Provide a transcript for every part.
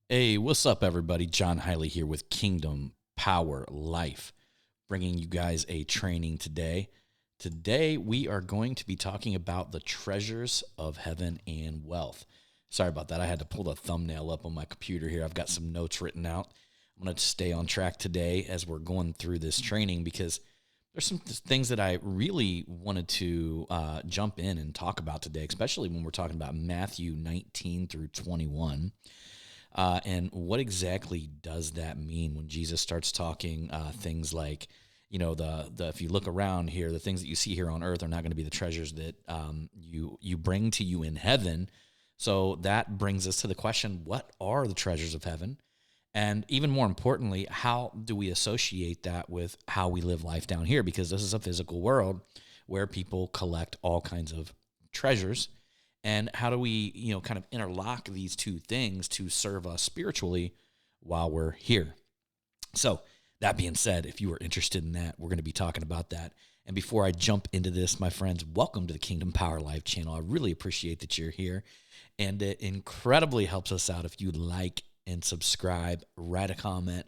Hey, what's up, everybody? John Hiley here with Kingdom Power Life, bringing you guys a training today. Today, we are going to be talking about the treasures of heaven and wealth. Sorry about that. I had to pull the thumbnail up on my computer here. I've got some notes written out. I'm going to stay on track today as we're going through this training because there's some things that I really wanted to jump in and talk about today, especially when we're talking about Matthew 19 through 21. And what exactly does that mean when Jesus starts talking things like, the if you look around here, the things that you see here on earth are not going to be the treasures that you bring to you in heaven. So that brings us to the question: what are the treasures of heaven? And even more importantly, how do we associate that with how we live life down here? Because this is a physical world where people collect all kinds of treasures. And how do we, kind of interlock these two things to serve us spiritually while we're here? So that being said, if you are interested in that, we're going to be talking about that. And before I jump into this, my friends, welcome to the Kingdom Power Life channel. I really appreciate that you're here. And it incredibly helps us out if you like and subscribe, write a comment,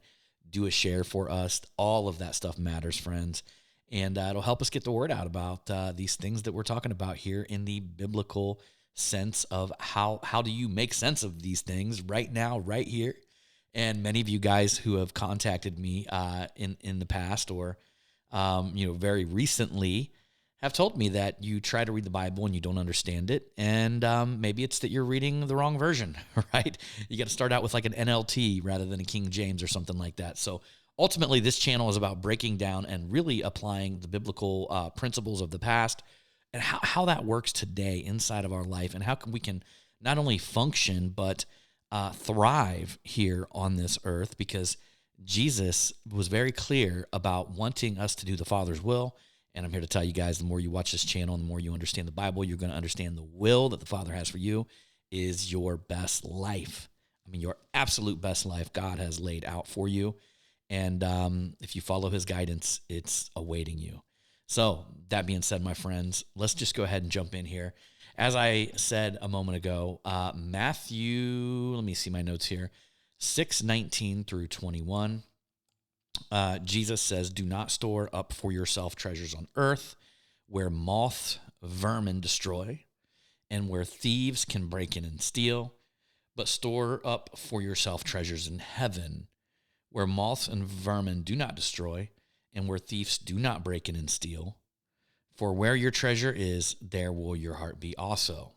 do a share for us. All of that stuff matters, friends. And it'll help us get the word out about these things that we're talking about here in the biblical sense of how do you make sense of these things right now, right here. And many of you guys who have contacted me in the past or very recently have told me that you try to read the Bible and you don't understand it. And maybe it's that you're reading the wrong version, right? You got to start out with like an NLT rather than a King James or something like that. So ultimately, this channel is about breaking down and really applying the biblical principles of the past and how that works today inside of our life, and how we can not only function but thrive here on this earth, because Jesus was very clear about wanting us to do the Father's will. And I'm here to tell you guys, the more you watch this channel and the more you understand the Bible, you're going to understand the will that the Father has for you is your best life. I mean, your absolute best life God has laid out for you. And if you follow his guidance, it's awaiting you. So that being said, my friends, let's just go ahead and jump in here. As I said a moment ago, Matthew, let me see my notes here, 6:19 through 21. Jesus says, "Do not store up for yourself treasures on earth, where moth, vermin destroy, and where thieves can break in and steal, but store up for yourself treasures in heaven, where moths and vermin do not destroy, and where thieves do not break in and steal. For where your treasure is, there will your heart be also."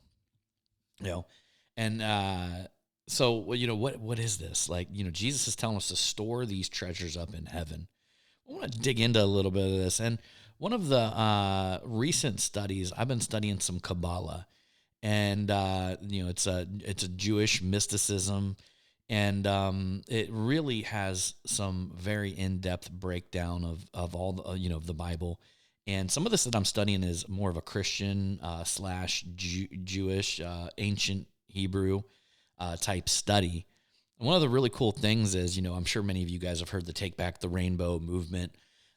And so what is this? Like, Jesus is telling us to store these treasures up in heaven. I want to dig into a little bit of this. And one of the recent studies, I've been studying some Kabbalah, and it's a Jewish mysticism. And it really has some very in-depth breakdown of all the, of the Bible. And some of this that I'm studying is more of a Christian slash Jewish, ancient Hebrew type study. And one of the really cool things is, I'm sure many of you guys have heard the Take Back the Rainbow movement.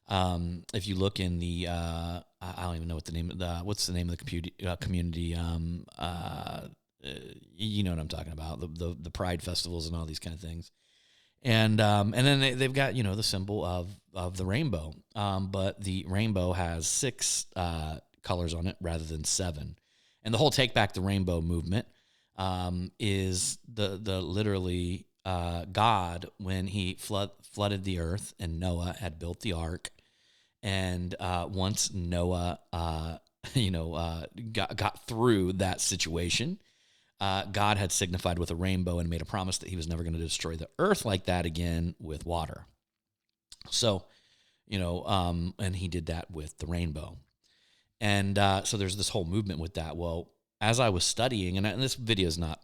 If you look in the, I don't even know what the name of what's the name of the community, you know what I'm talking about, the Pride festivals and all these kind of things. And then they've got, the symbol of the rainbow. But the rainbow has 6 colors on it rather than 7. And the whole Take Back the Rainbow movement is the literally God, when he flooded the earth and Noah had built the ark. And once Noah, got through that situation, God had signified with a rainbow and made a promise that he was never going to destroy the earth like that again with water. So, and he did that with the rainbow. And so there's this whole movement with that. Well, as I was studying, and this video is not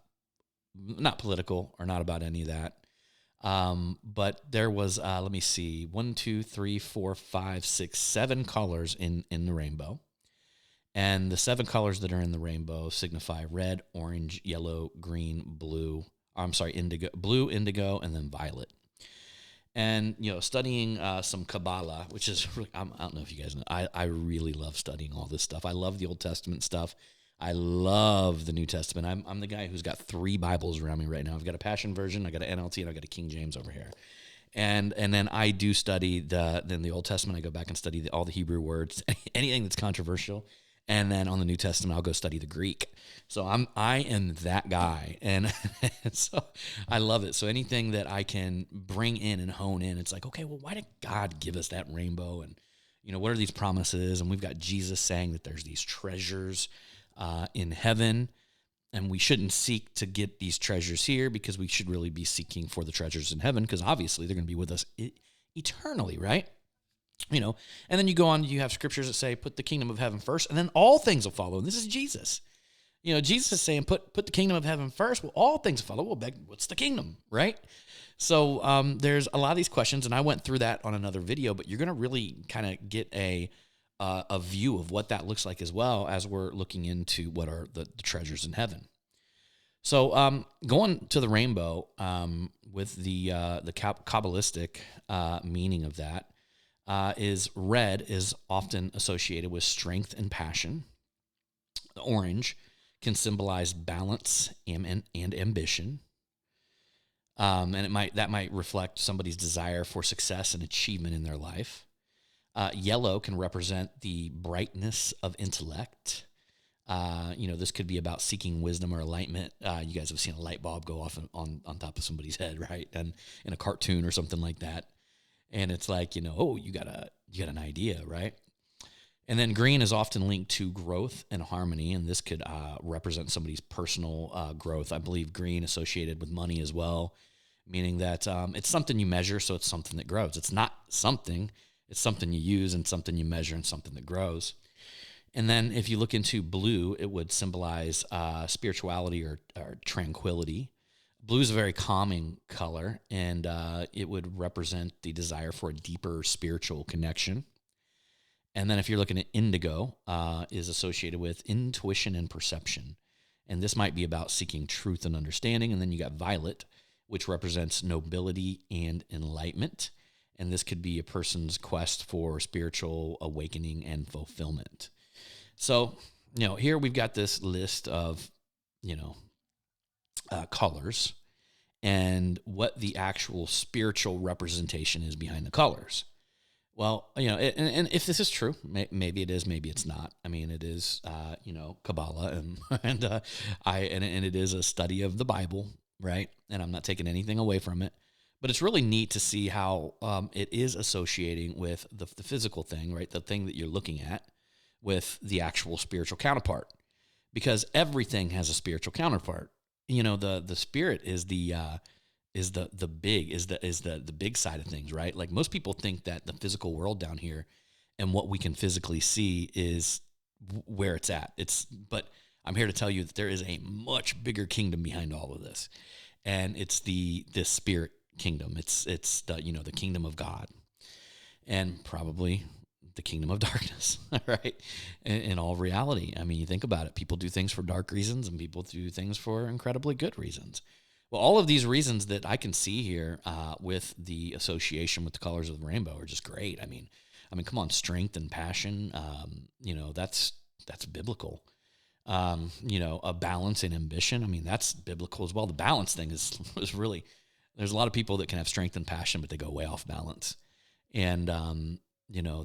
political or not about any of that, but there was, let me see, 1, 2, 3, 4, 5, 6, 7 colors in the rainbow. And the 7 colors that are in the rainbow signify red, orange, yellow, green, blue. Indigo, blue, indigo, and then violet. And, studying some Kabbalah, which is really, I don't know if you guys know, I really love studying all this stuff. I love the Old Testament stuff. I love the New Testament. I'm the guy who's got 3 Bibles around me right now. I've got a Passion version, I got an NLT, and I've got a King James over here. And then I do study the Old Testament. I go back and study all the Hebrew words, anything that's controversial. And then on the New Testament, I'll go study the Greek. So I am that guy, and so I love it. So anything that I can bring in and hone in, it's like, okay, well, why did God give us that rainbow? And what are these promises? And we've got Jesus saying that there's these treasures in heaven, and we shouldn't seek to get these treasures here, because we should really be seeking for the treasures in heaven, because obviously they're going to be with us eternally, right? And then you go on, you have scriptures that say, put the kingdom of heaven first, and then all things will follow. And this is Jesus. Jesus is saying, put the kingdom of heaven first. Well, all things will follow. Well, what's the kingdom, right? So there's a lot of these questions, and I went through that on another video, but you're going to really kind of get a view of what that looks like, as well as we're looking into what are the treasures in heaven. So going to the rainbow with the Kabbalistic meaning of that, is red is often associated with strength and passion. The orange can symbolize balance and ambition. And that might reflect somebody's desire for success and achievement in their life. Yellow can represent the brightness of intellect. This could be about seeking wisdom or enlightenment. You guys have seen a light bulb go off on top of somebody's head, right? And in a cartoon or something like that. And it's like, oh, you got an idea, right? And then green is often linked to growth and harmony, and this could represent somebody's personal growth. I believe green associated with money as well, meaning that it's something you measure, so it's something that grows. It's not something, it's something you use and something you measure and something that grows. And then if you look into blue, it would symbolize spirituality or tranquility. Blue is a very calming color, and it would represent the desire for a deeper spiritual connection. And then if you're looking at indigo, is associated with intuition and perception. And this might be about seeking truth and understanding. And then you got violet, which represents nobility and enlightenment. And this could be a person's quest for spiritual awakening and fulfillment. So, here we've got this list of, colors, and what the actual spiritual representation is behind the colors. Well, and if this is true, maybe it is, maybe it's not. I mean, it is, Kabbalah, and it is a study of the Bible, right? And I'm not taking anything away from it, but it's really neat to see how it is associating with the physical thing, right? The thing that you're looking at with the actual spiritual counterpart, because everything has a spiritual counterpart. The spirit is the big side of things, right? Like, most people think that the physical world down here and what we can physically see is where it's at. But I'm here to tell you that there is a much bigger kingdom behind all of this, and it's the spirit kingdom. It's the kingdom of God, and probably the kingdom of darkness, right? In all reality. I mean, you think about it. People do things for dark reasons, and people do things for incredibly good reasons. Well, all of these reasons that I can see here with the association with the colors of the rainbow are just great. I mean, come on, strength and passion. That's biblical. A balance and ambition. I mean, that's biblical as well. The balance thing is really. There's a lot of people that can have strength and passion, but they go way off balance. And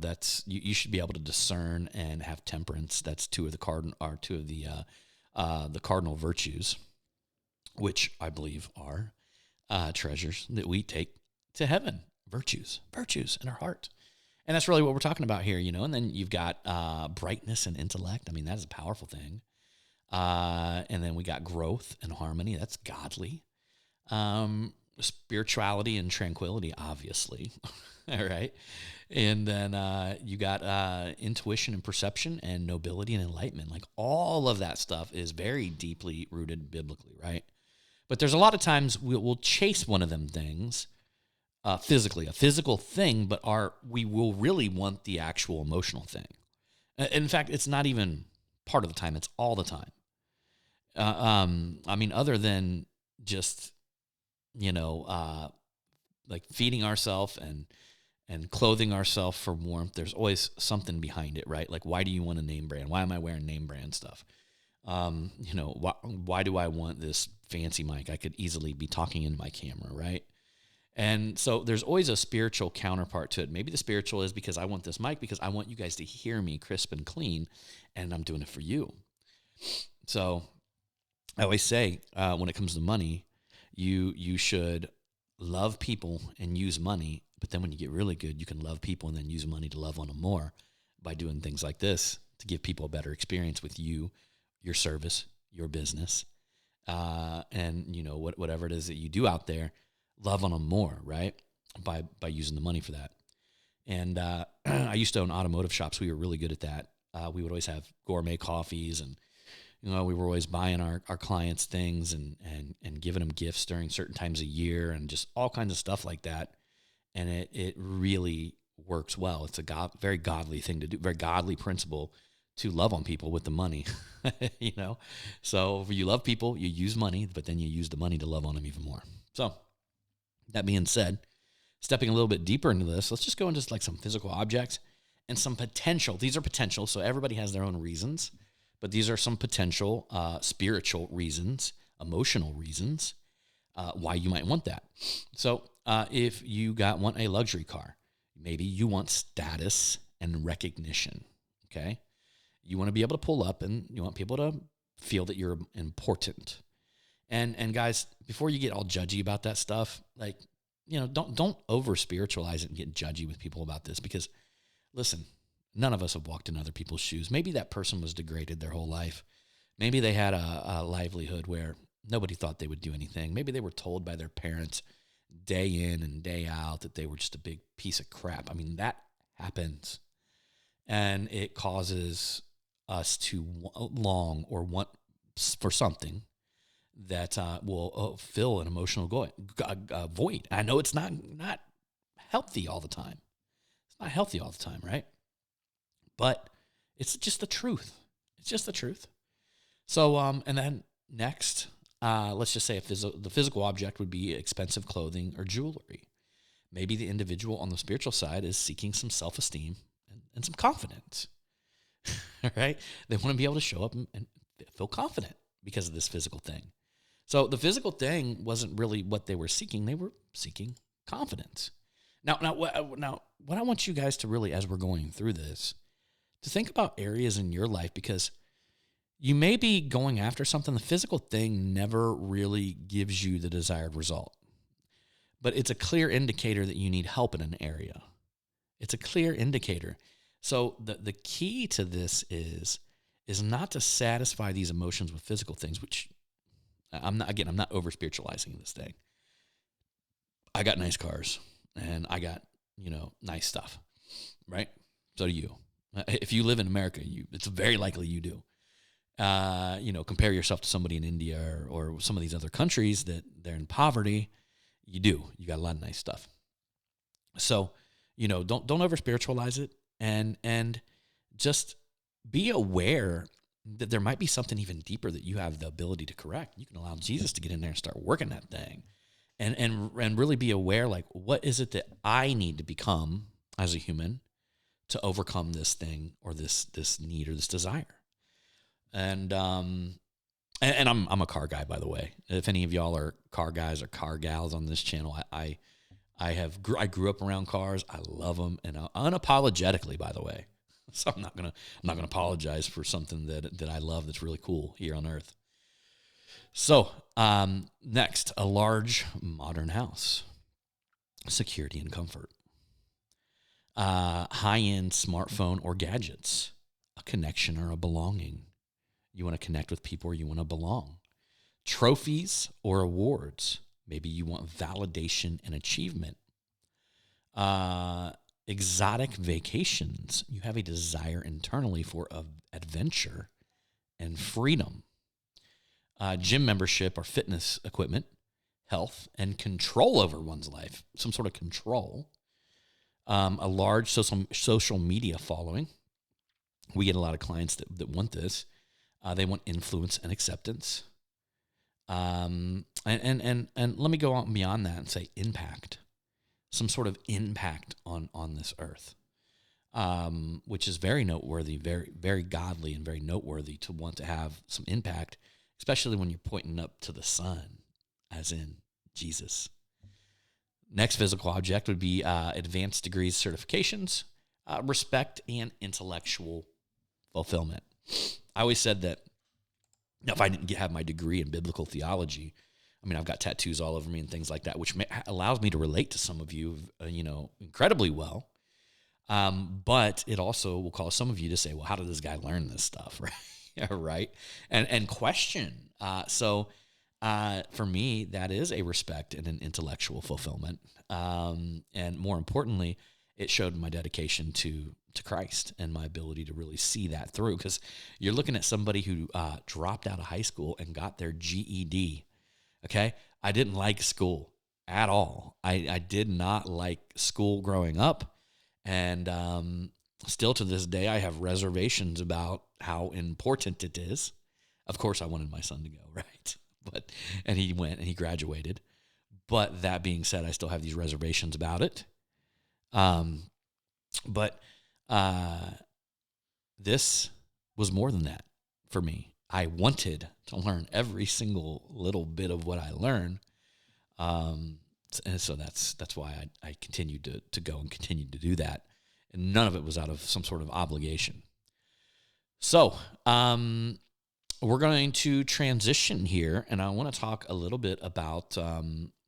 that's you should be able to discern and have temperance. That's two of the cardinal virtues, which I believe are treasures that we take to heaven. Virtues in our heart. And that's really what we're talking about here, And then you've got brightness and intellect. I mean, that is a powerful thing. And then we got growth and harmony. That's godly. Spirituality and tranquility, obviously. All right. And then you got intuition and perception and nobility and enlightenment. Like, all of that stuff is very deeply rooted biblically, right? But there's a lot of times we'll chase one of them things physically, a physical thing, but we will really want the actual emotional thing. In fact, it's not even part of the time. It's all the time. Other than just, like feeding ourselves and clothing ourselves for warmth, there's always something behind it, right? Like, why do you want a name brand? Why am I wearing name brand stuff? Why do I want this fancy mic? I could easily be talking into my camera, right? And so there's always a spiritual counterpart to it. Maybe the spiritual is because I want this mic because I want you guys to hear me crisp and clean, and I'm doing it for you. So I always say when it comes to money, you should love people and use money, but then when you get really good, you can love people and then use money to love on them more by doing things like this to give people a better experience with you, your service, your business, and whatever it is that you do out there, love on them more, right? By using the money for that. And I used to own automotive shops. We were really good at that. We would always have gourmet coffees, and we were always buying our clients things and giving them gifts during certain times of year and just all kinds of stuff like that. And it really works well. It's a very godly thing to do, very godly principle to love on people with the money, So if you love people, you use money, but then you use the money to love on them even more. So that being said, stepping a little bit deeper into this, let's just go into like some physical objects and some potential. These are potential, so everybody has their own reasons, but these are some potential spiritual reasons, emotional reasons why you might want that. So if you want a luxury car, maybe you want status and recognition, okay? You want to be able to pull up and you want people to feel that you're important. And guys, before you get all judgy about that stuff, like, don't over spiritualize it and get judgy with people about this, because listen, none of us have walked in other people's shoes. Maybe that person was degraded their whole life. Maybe they had a livelihood where nobody thought they would do anything. Maybe they were told by their parents day in and day out that they were just a big piece of crap. I mean, that happens. And it causes us to long or want for something that will fill an emotional void. I know it's not healthy all the time. It's not healthy all the time, right? But it's just the truth. It's just the truth. So, and then next, let's just say the physical object would be expensive clothing or jewelry. Maybe the individual on the spiritual side is seeking some self-esteem and some confidence, right? They want to be able to show up and feel confident because of this physical thing. So the physical thing wasn't really what they were seeking. They were seeking confidence. Now, what I want you guys to really, as we're going through this, to think about areas in your life, because you may be going after something. The physical thing never really gives you the desired result, but it's a clear indicator that you need help in an area. It's a clear indicator. So the key to this is not to satisfy these emotions with physical things, which I'm not over spiritualizing this thing. I got nice cars and I got, nice stuff, right? So do you. If you live in America, it's very likely you do. Compare yourself to somebody in India or some of these other countries that they're in poverty. You got a lot of nice stuff. So, don't over spiritualize it, and just be aware that there might be something even deeper that you have the ability to correct. You can allow Jesus to get in there and start working that thing, and really be aware, like, what is it that I need to become as a human to overcome this thing or this need or this desire. And I'm a car guy, by the way. If any of y'all are car guys or car gals on this channel, I grew up around cars. I love them, and unapologetically, by the way. So I'm not gonna apologize for something that I love that's really cool here on Earth. So next, a large modern house, security and comfort. High-end smartphone or gadgets, a connection or a belonging. You want to connect with people or you want to belong. Trophies or awards. Maybe you want validation and achievement. Exotic vacations. You have a desire internally for adventure and freedom. Gym membership or fitness equipment. Health and control over one's life. Some sort of control. A large social media following. We get a lot of clients that want this. They want influence and acceptance. And let me go on beyond that and say impact. Some sort of impact on this earth. which is very noteworthy, very, very godly, and very noteworthy to want to have some impact, especially when you're pointing up to the Son, as in Jesus. Next physical object would be advanced degrees, certifications, respect, and intellectual fulfillment. I always said that if I didn't have my degree in biblical theology, I mean, I've got tattoos all over me and things like that, which allows me to relate to some of you, incredibly well. But it also will cause some of you to say, well, how did this guy learn this stuff? Right. Yeah, right. And question. So for me, that is a respect and an intellectual fulfillment. And more importantly, it showed my dedication to Christ and my ability to really see that through. Because you're looking at somebody who dropped out of high school and got their GED. Okay. I didn't like school at all. I did not like school growing up. And still to this day, I have reservations about how important it is. Of course, I wanted my son to go, right? And he went and he graduated. But that being said, I still have these reservations about it. But this was more than that for me. I wanted to learn every single little bit of what I learned. And so that's why I continued to go and continued to do that. And none of it was out of some sort of obligation. So we're going to transition here, and I want to talk a little bit about,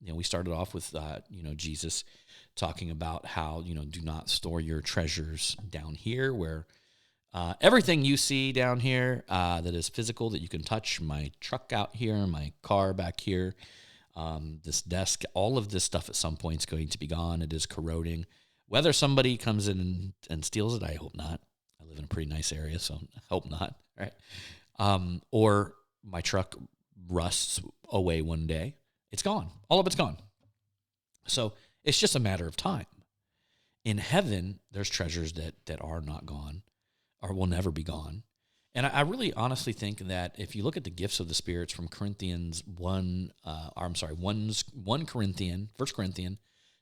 we started off with, Jesus talking about how, do not store your treasures down here where everything you see down here that is physical, that you can touch, my truck out here, my car back here, this desk, all of this stuff at some point is going to be gone. It is corroding. Whether somebody comes in and steals it, I hope not. I live in a pretty nice area, so I hope not, right? Or my truck rusts away one day. It's gone. All of it's gone. So it's just a matter of time. In heaven, there's treasures that are not gone or will never be gone. And I really honestly think that if you look at the gifts of the spirits from 1 Corinthians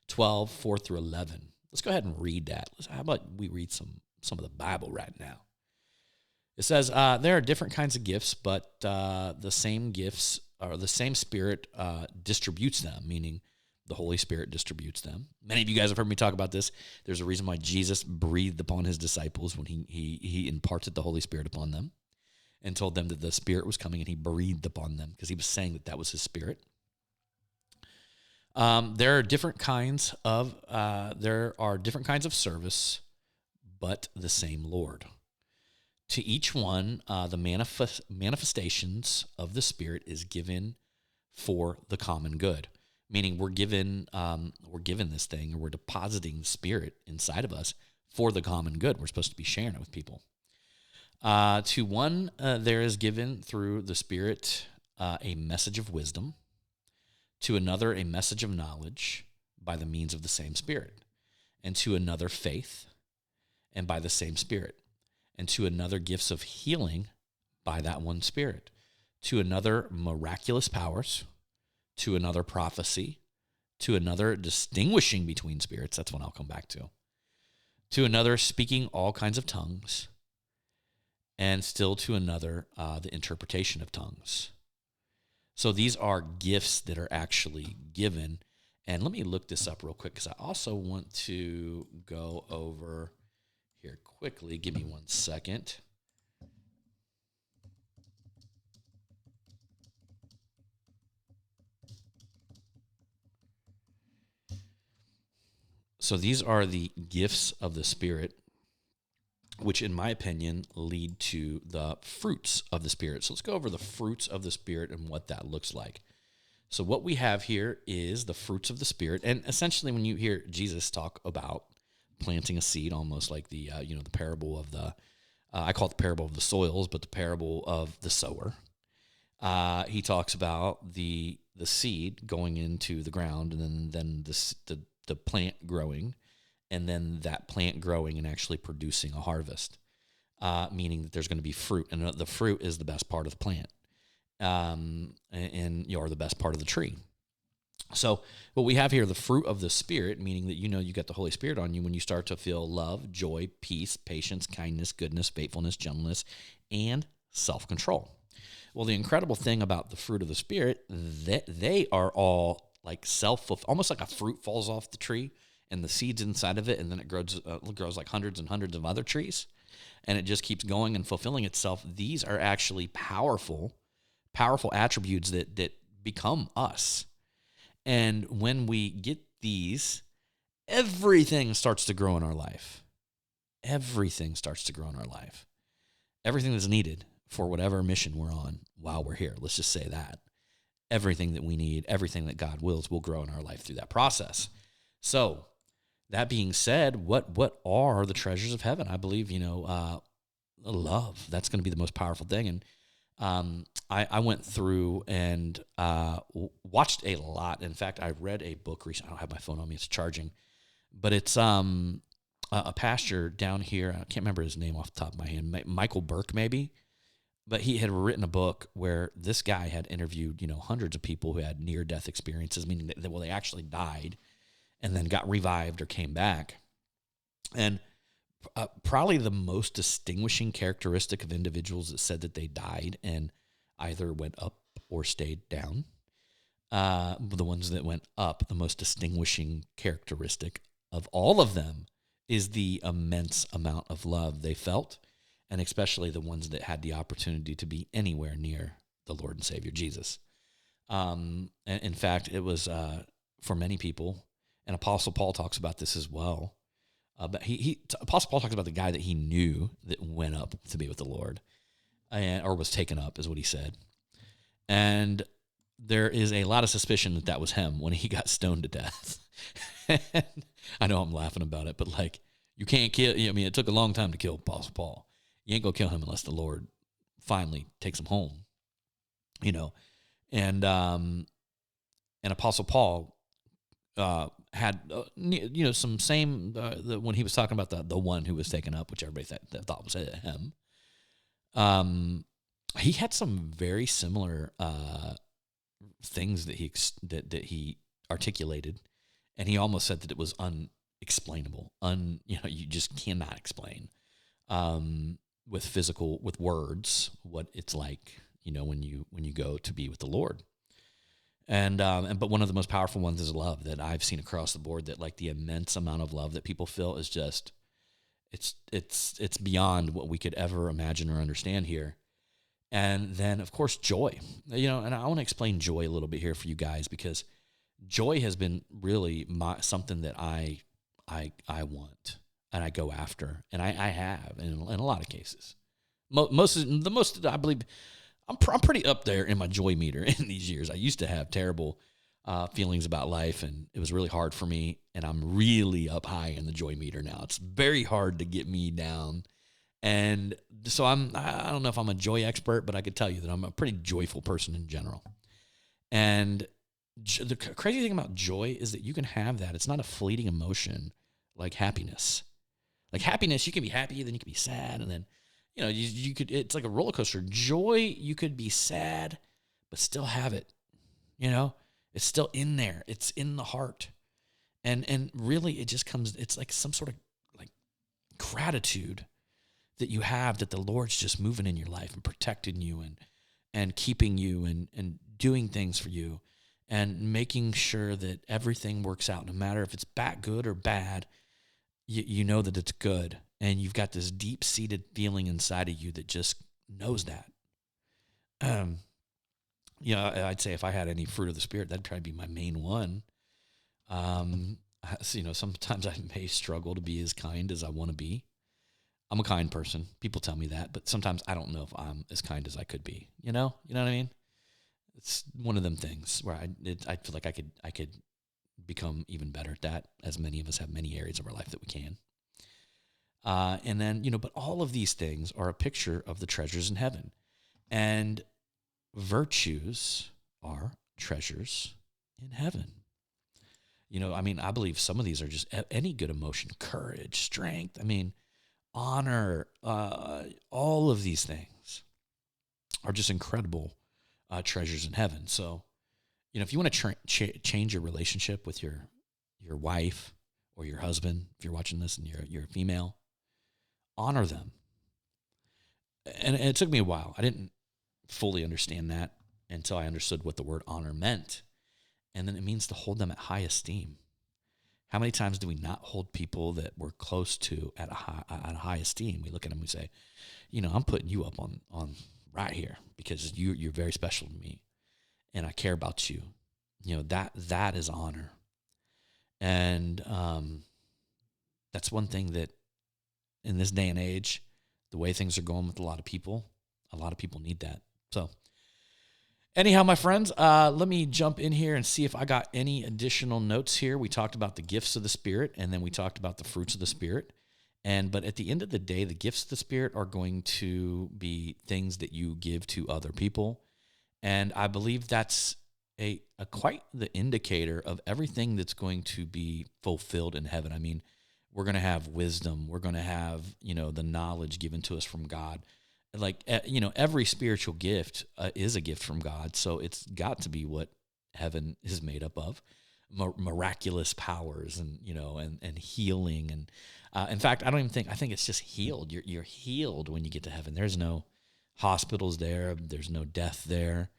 12, 4 through 11. Let's go ahead and read that. How about we read some of the Bible right now? It says, there are different kinds of gifts, but the same gifts or the same Spirit distributes them, meaning the Holy Spirit distributes them. Many of you guys have heard me talk about this. There's a reason why Jesus breathed upon his disciples when he imparted the Holy Spirit upon them and told them that the Spirit was coming, and he breathed upon them because he was saying that was his Spirit. There are different kinds of service, but the same Lord. To each one, the manifestations of the Spirit is given for the common good. Meaning we're given this thing, or we're depositing the Spirit inside of us for the common good. We're supposed to be sharing it with people. To one, there is given through the Spirit a message of wisdom. To another, a message of knowledge by the means of the same Spirit. And to another, faith, and by the same Spirit. And to another, gifts of healing by that one Spirit. To another, miraculous powers. To another, prophecy. To another, distinguishing between spirits. That's one I'll come back to. To another, speaking all kinds of tongues. And still to another, the interpretation of tongues. So these are gifts that are actually given. And let me look this up real quick because I also want to go over here quickly. Give me 1 second. So these are the gifts of the Spirit, which in my opinion lead to the fruits of the Spirit. So let's go over the fruits of the Spirit and what that looks like. So what we have here is the fruits of the Spirit. And essentially when you hear Jesus talk about planting a seed, almost like the parable of the, I call it the parable of the soils, but the parable of the sower. He talks about the seed going into the ground, and then the plant growing, and then that plant growing and actually producing a harvest, meaning that there's going to be fruit, and the fruit is the best part of the plant, or the best part of the tree. So what we have here, the fruit of the Spirit, meaning that you got the Holy Spirit on you when you start to feel love, joy, peace, patience, kindness, goodness, faithfulness, gentleness, and self-control. Well, the incredible thing about the fruit of the Spirit, that they are all like almost like a fruit falls off the tree and the seeds inside of it, and then it grows like hundreds and hundreds of other trees, and it just keeps going and fulfilling itself. These are actually powerful attributes that become us. And when we get these, everything starts to grow in our life. Everything starts to grow in our life. Everything that's needed for whatever mission we're on while we're here. Let's just say that. Everything that we need, everything that God wills, will grow in our life through that process. So, that being said, what are the treasures of heaven? I believe, love. That's going to be the most powerful thing. And I went through and watched a lot. In fact, I read a book recently. I don't have my phone on me. It's charging. But it's a pastor down here. I can't remember his name off the top of my head. Michael Burke, maybe. But he had written a book where this guy had interviewed, hundreds of people who had near-death experiences, meaning that they actually died and then got revived or came back. And probably the most distinguishing characteristic of individuals that said that they died and either went up or stayed down. The ones that went up, the most distinguishing characteristic of all of them is the immense amount of love they felt, and especially the ones that had the opportunity to be anywhere near the Lord and Savior Jesus. And in fact, it was for many people, and Apostle Paul talks about this as well. But Apostle Paul talks about the guy that he knew that went up to be with the Lord, or was taken up, is what he said. And there is a lot of suspicion that was him when he got stoned to death. I know I'm laughing about it, but like, you can't kill. I mean, it took a long time to kill Apostle Paul. You ain't gonna kill him unless the Lord finally takes him home. And Apostle Paul had some same when he was talking about the one who was taken up, which everybody thought was him. He had some very similar things that he articulated, and he almost said that it was unexplainable. You just cannot explain with words what it's like, when you go to be with the Lord. But one of the most powerful ones is love that I've seen across the board, that like the immense amount of love that people feel is just, it's beyond what we could ever imagine or understand here. And then of course, joy, and I want to explain joy a little bit here for you guys, because joy has been really something that I want and I go after, and I have in a lot of cases. Most I believe, I'm pretty up there in my joy meter in these years. I used to have terrible feelings about life, and it was really hard for me, and I'm really up high in the joy meter now. It's very hard to get me down. And so I don't know if I'm a joy expert, but I could tell you that I'm a pretty joyful person in general. And the crazy thing about joy is that you can have that. It's not a fleeting emotion like happiness. Like happiness, you can be happy, then you can be sad, and then you could, it's like a roller coaster. Joy, you could be sad, but still have it. It's still in there. It's in the heart. And really it just comes, it's like some sort of like gratitude that you have that the Lord's just moving in your life and protecting you and keeping you and doing things for you and making sure that everything works out, no matter if it's good or bad. You know that it's good. And you've got this deep-seated feeling inside of you that just knows that. I'd say if I had any fruit of the Spirit, that'd probably be my main one. Sometimes I may struggle to be as kind as I want to be. I'm a kind person. People tell me that, but sometimes I don't know if I'm as kind as I could be. You know what I mean? It's one of them things where I feel like I could become even better at that, as many of us have many areas of our life that we can. And then, but all of these things are a picture of the treasures in heaven. And virtues are treasures in heaven. I believe some of these are just any good emotion, courage, strength, honor, all of these things are just incredible treasures in heaven. So If you want to change your relationship with your wife or your husband, if you're watching this and you're a female, honor them. And it took me a while. I didn't fully understand that until I understood what the word honor meant. And then it means to hold them at high esteem. How many times do we not hold people that we're close to at a high esteem? We look at them and we say, I'm putting you up on right here because you're very special to me, and I care about you. That is honor, and that's one thing that in this day and age, the way things are going with a lot of people need that. So anyhow, my friends, let me jump in here and see if I got any additional notes here. We talked about the gifts of the Spirit, and then we talked about the fruits of the Spirit. But at the end of the day, the gifts of the Spirit are going to be things that you give to other people. And I believe that's a quite the indicator of everything that's going to be fulfilled in heaven. I mean, we're going to have wisdom. We're going to have, the knowledge given to us from God. Like, every spiritual gift is a gift from God. So it's got to be what heaven is made up of. Miraculous powers and healing. And in fact, I think it's just healed. You're healed when you get to heaven. There's no hospitals there. There's no death there.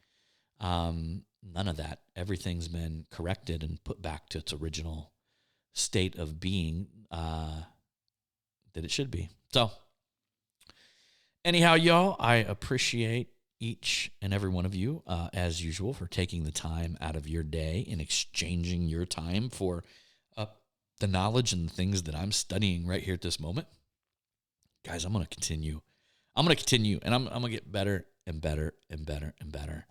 None of that. Everything's been corrected and put back to its original state of being that it should be. So anyhow, y'all, I appreciate each and every one of you, as usual, for taking the time out of your day and exchanging your time for the knowledge and the things that I'm studying right here at this moment. Guys, I'm going to continue. And I'm going to get better and better and better and better.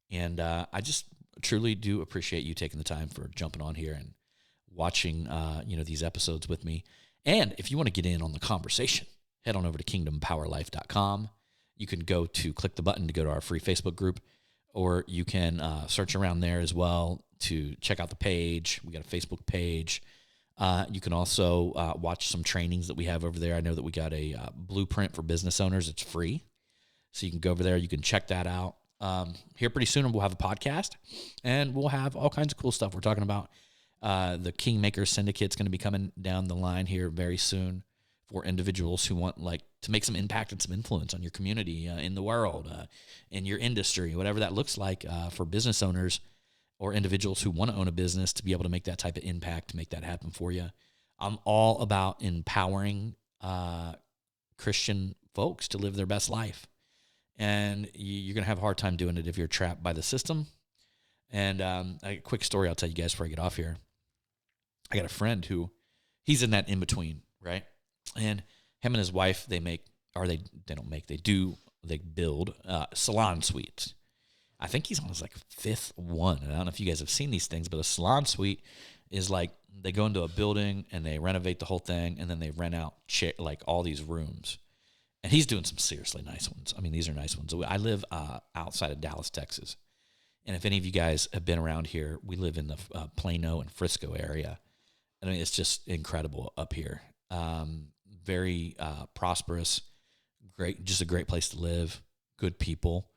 And I just truly do appreciate you taking the time for jumping on here and watching, these episodes with me. And if you want to get in on the conversation, head on over to kingdompowerlife.com. You can click the button to go to our free Facebook group, or you can search around there as well to check out the page. We got a Facebook page. You can also watch some trainings that we have over there. I know that we got a blueprint for business owners. It's free. So you can go over there. You can check that out. Here pretty soon we'll have a podcast, and we'll have all kinds of cool stuff. We're talking about the Kingmaker Syndicate's going to be coming down the line here very soon for individuals who want to make some impact and some influence on your community, in the world, in your industry, whatever that looks like, for business owners or individuals who want to own a business to be able to make that type of impact, to make that happen for you. I'm all about empowering Christian folks to live their best life. And you're going to have a hard time doing it if you're trapped by the system. And a quick story I'll tell you guys before I get off here. I got a friend who, he's in that in-between, right? And him and his wife, they build salon suites. I think he's on his fifth one. And I don't know if you guys have seen these things, but a salon suite is they go into a building and they renovate the whole thing, and then they rent out all these rooms. And he's doing some seriously nice ones. I mean, these are nice ones. I live outside of Dallas, Texas. And if any of you guys have been around here, we live in the Plano and Frisco area. I mean, it's just incredible up here. Very prosperous, just a great place to live, good people.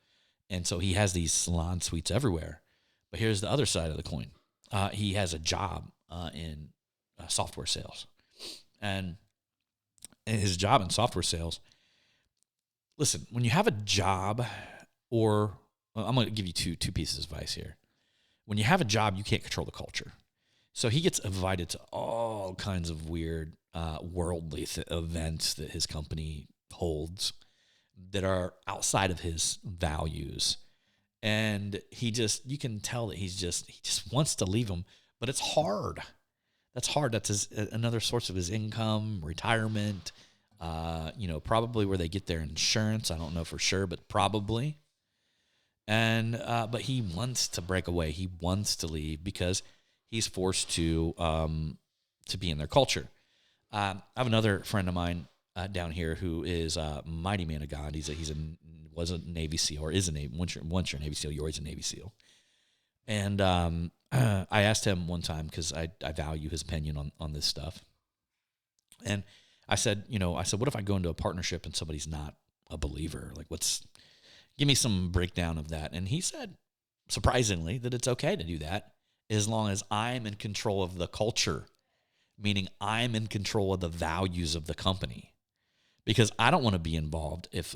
And so he has these salon suites everywhere. But here's the other side of the coin. He has a job in software sales. And his job in software sales, listen, when you have a job, I'm going to give you two pieces of advice here. When you have a job, you can't control the culture. So he gets invited to all kinds of weird worldly events that his company holds that are outside of his values. And you can tell that he just wants to leave them, but it's hard. That's hard. That's another source of his income, retirement, probably where they get their insurance. I don't know for sure, but probably. And but he wants to break away. He wants to leave because he's forced to be in their culture. I have another friend of mine down here who is a mighty man of God. Was a Navy SEAL, or is a Navy. Once you're a Navy SEAL, you're always a Navy SEAL. And I asked him one time, because I value his opinion on this stuff. And I said, what if I go into a partnership and somebody's not a believer? Give me some breakdown of that. And he said, surprisingly, that it's okay to do that as long as I'm in control of the culture, meaning I'm in control of the values of the company. Because I don't want to be involved if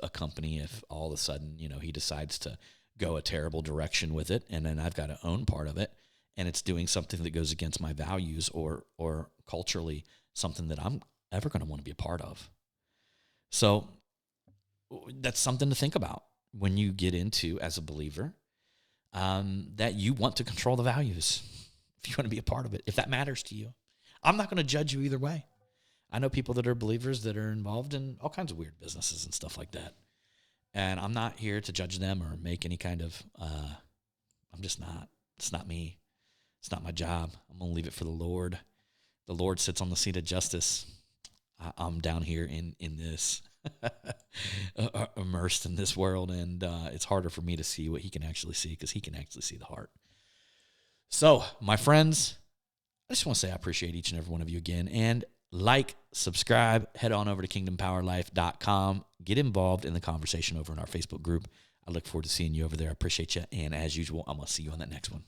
all of a sudden, he decides to go a terrible direction with it, and then I've got to own part of it, and it's doing something that goes against my values or culturally something that I'm ever going to want to be a part of. So that's something to think about when you get into, as a believer, that you want to control the values. If you want to be a part of it, if that matters to you. I'm not going to judge you either way. I know people that are believers that are involved in all kinds of weird businesses and stuff like that. And I'm not here to judge them or make any kind of, I'm just not. It's not me. It's not my job. I'm going to leave it for the Lord. The Lord sits on the seat of justice. I'm down here in this, immersed in this world, and it's harder for me to see what he can actually see because he can actually see the heart. So, my friends, I just want to say I appreciate each and every one of you again, and subscribe, head on over to kingdompowerlife.com. Get involved in the conversation over in our Facebook group. I look forward to seeing you over there. I appreciate you. And as usual, I'm going to see you on that next one.